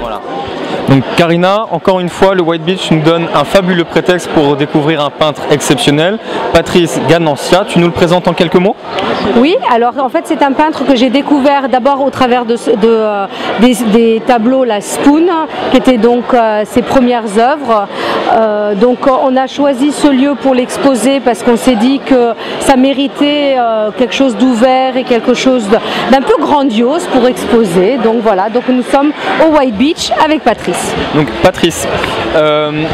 Voilà. Donc Karina, encore une fois, le White Beach nous donne un fabuleux prétexte pour découvrir un peintre exceptionnel, Patrice Ganancia. Tu nous le présentes en quelques mots? Oui, alors en fait c'est un peintre que j'ai découvert d'abord au travers des tableaux La Spoon, qui étaient donc ses premières œuvres. Donc on a choisi ce lieu pour l'exposer parce qu'on s'est dit que ça méritait quelque chose d'ouvert et quelque chose d'un peu grandiose pour exposer. Donc voilà, donc nous sommes au White Beach avec Patrice. Donc Patrice,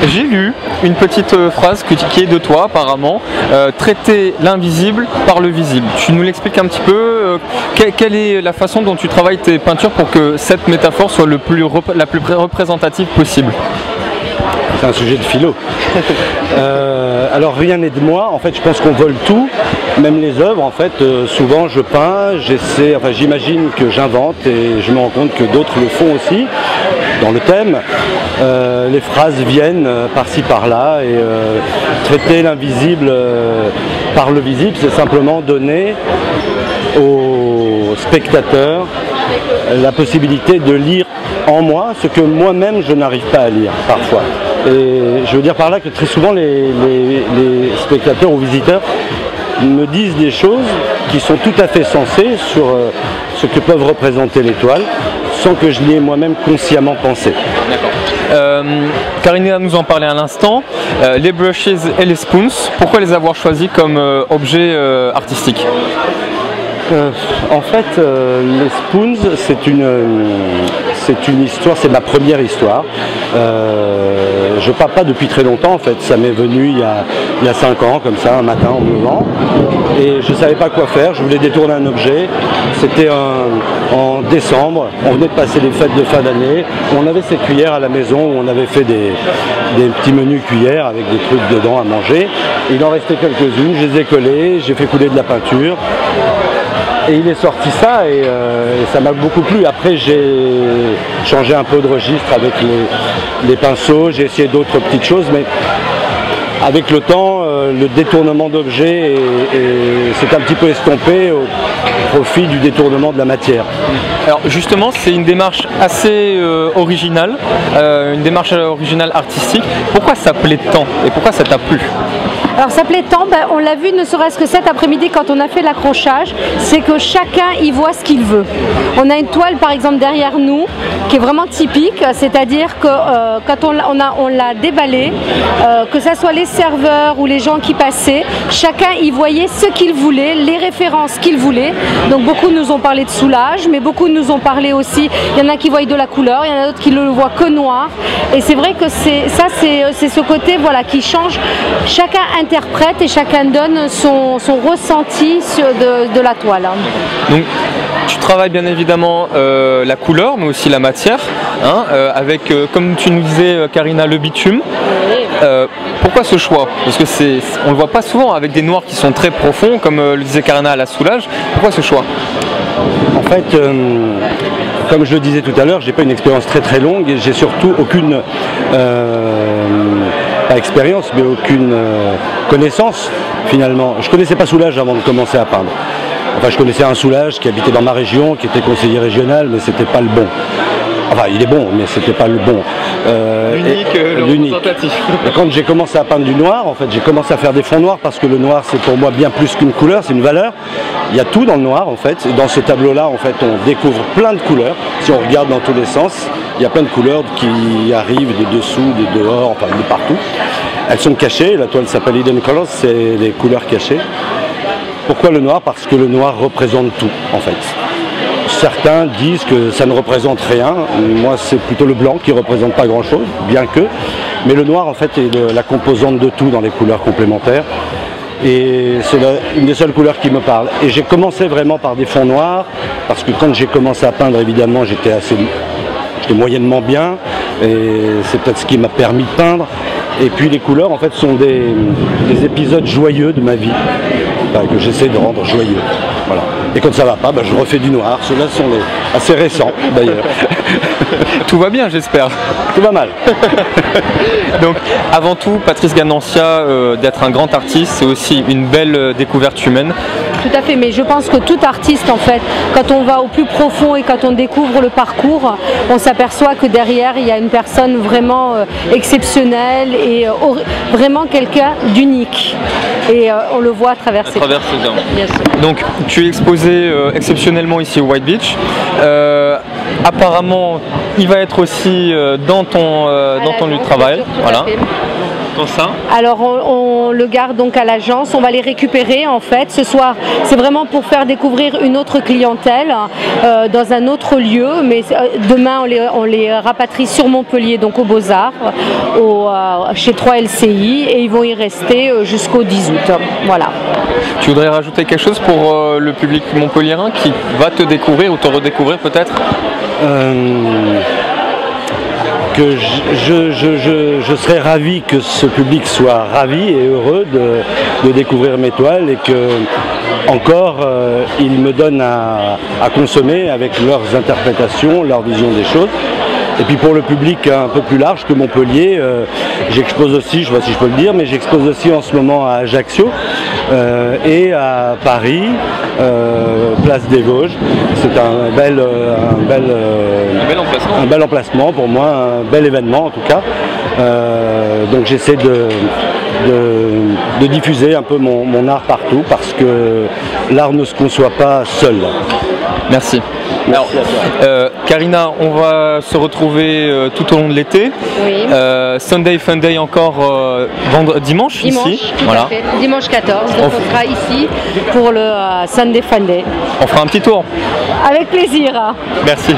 j'ai lu une petite phrase qui est de toi apparemment, traiter l'invisible par le visible. Tu nous l'expliques un petit peu, quelle est la façon dont tu travailles tes peintures pour que cette métaphore soit la plus représentative possible? C'est un sujet de philo. Alors rien n'est de moi, en fait je pense qu'on vole tout, même les œuvres, en fait souvent je peins, j'imagine que j'invente et je me rends compte que d'autres le font aussi, dans le thème. Les phrases viennent par-ci par-là et traiter l'invisible par le visible, c'est simplement donner aux spectateurs la possibilité de lire en moi ce que moi-même je n'arrive pas à lire parfois. Et je veux dire par là que très souvent les spectateurs ou visiteurs me disent des choses qui sont tout à fait sensées sur ce que peuvent représenter les toiles, sans que je l'ai moi-même consciemment pensé. D'accord. Karina nous en parlait à l'instant. Les brushes et les spoons, pourquoi les avoir choisis comme objet artistique? En fait, les spoons, c'est une histoire, c'est ma première histoire. Je peins pas depuis très longtemps en fait, ça m'est venu il y a 5 ans, comme ça, un matin en me levant. Et je savais pas quoi faire, je voulais détourner un objet. C'était en décembre, on venait de passer les fêtes de fin d'année. On avait ces cuillères à la maison où on avait fait des petits menus cuillères avec des trucs dedans à manger. Il en restait quelques-unes, je les ai collées, j'ai fait couler de la peinture. Et il est sorti ça et ça m'a beaucoup plu. Après j'ai changé un peu de registre avec les pinceaux, j'ai essayé d'autres petites choses, mais avec le temps, le détournement d'objets s'est un petit peu estompé au profit du détournement de la matière. Alors justement, c'est une démarche assez originale, une démarche originale artistique. Pourquoi ça plaît tant et pourquoi ça t'a plu? Alors ça plaît tant, on l'a vu ne serait-ce que cet après-midi quand on a fait l'accrochage, c'est que chacun y voit ce qu'il veut. On a une toile par exemple derrière nous qui est vraiment typique, c'est-à-dire que quand on l'a déballée, que ce soit les serveurs ou les gens qui passaient, chacun y voyait ce qu'il voulait, les références qu'il voulait. Donc beaucoup nous ont parlé de soulage, mais beaucoup nous ont parlé aussi, il y en a qui voient de la couleur, il y en a d'autres qui ne le voient que noir. Et c'est vrai que c'est ce côté voilà, qui change, chacun interprète et chacun donne son ressenti de la toile. Donc tu travailles bien évidemment la couleur mais aussi la matière, hein, avec comme tu nous disais Karina, le bitume. Pourquoi ce choix? Parce que on le voit pas souvent avec des noirs qui sont très profonds comme le disait Karina à la soulage. Pourquoi ce choix? En fait, comme je le disais tout à l'heure, j'ai pas une expérience très longue et j'ai surtout aucune pas expérience, mais aucune connaissance finalement. Je connaissais pas Soulage avant de commencer à peindre. Enfin, je connaissais un Soulage qui habitait dans ma région, qui était conseiller régional, mais c'était pas le bon. Enfin, il est bon, mais c'était pas le bon. L'unique. Et quand j'ai commencé à peindre du noir, en fait, j'ai commencé à faire des fonds noirs parce que le noir, c'est pour moi bien plus qu'une couleur, c'est une valeur. Il y a tout dans le noir, en fait. Et dans ce tableau-là, en fait, on découvre plein de couleurs. Si on regarde dans tous les sens, il y a plein de couleurs qui arrivent de dessous, de dehors, enfin de partout. Elles sont cachées. La toile s'appelle Hidden Colors, c'est des couleurs cachées. Pourquoi le noir? Parce que le noir représente tout, en fait. Certains disent que ça ne représente rien. Moi, c'est plutôt le blanc qui ne représente pas grand-chose, bien que. Mais le noir, en fait, est la composante de tout dans les couleurs complémentaires. Et c'est une des seules couleurs qui me parle. Et j'ai commencé vraiment par des fonds noirs, parce que quand j'ai commencé à peindre, évidemment, j'étais moyennement bien. Et c'est peut-être ce qui m'a permis de peindre. Et puis les couleurs, en fait, sont des épisodes joyeux de ma vie, enfin, que j'essaie de rendre joyeux. Voilà. Et quand ça va pas, je refais du noir. Ceux-là sont assez récents d'ailleurs. Tout va bien, j'espère. Tout va mal. Donc, avant tout, Patrice Ganancia, d'être un grand artiste, c'est aussi une belle découverte humaine. Tout à fait, mais je pense que tout artiste, en fait, quand on va au plus profond et quand on découvre le parcours, on s'aperçoit que derrière, il y a une personne vraiment exceptionnelle et vraiment quelqu'un d'unique. Et on le voit à travers ses œuvres. Bien sûr. Donc, tu es exposé exceptionnellement ici au White Beach. Apparemment, il va être aussi dans ton lieu de travail. Voilà. Ça. Alors on le garde donc à l'agence, on va les récupérer en fait. Ce soir, c'est vraiment pour faire découvrir une autre clientèle dans un autre lieu, mais demain on les rapatrie sur Montpellier, donc aux Beaux-Arts, chez 3LCI, et ils vont y rester jusqu'au 10 août. Voilà. Tu voudrais rajouter quelque chose pour le public montpelliérain qui va te découvrir ou te redécouvrir peut-être? Que je serais ravi que ce public soit ravi et heureux de découvrir mes toiles, et que encore ils me donnent à consommer avec leurs interprétations, leur vision des choses. Et puis pour le public un peu plus large que Montpellier, j'expose aussi, je ne sais pas si je peux le dire, mais j'expose aussi en ce moment à Ajaccio et à Paris, place des Vosges. C'est un bel emplacement pour moi, un bel événement en tout cas. Donc j'essaie de diffuser un peu mon art partout, parce que l'art ne se conçoit pas seul. Merci. Alors, Karina, on va se retrouver tout au long de l'été. Oui. Sunday Fun Day encore dimanche ici. Voilà. Dimanche 14, donc on sera ici pour le Sunday Fun Day. On fera un petit tour. Avec plaisir. Merci.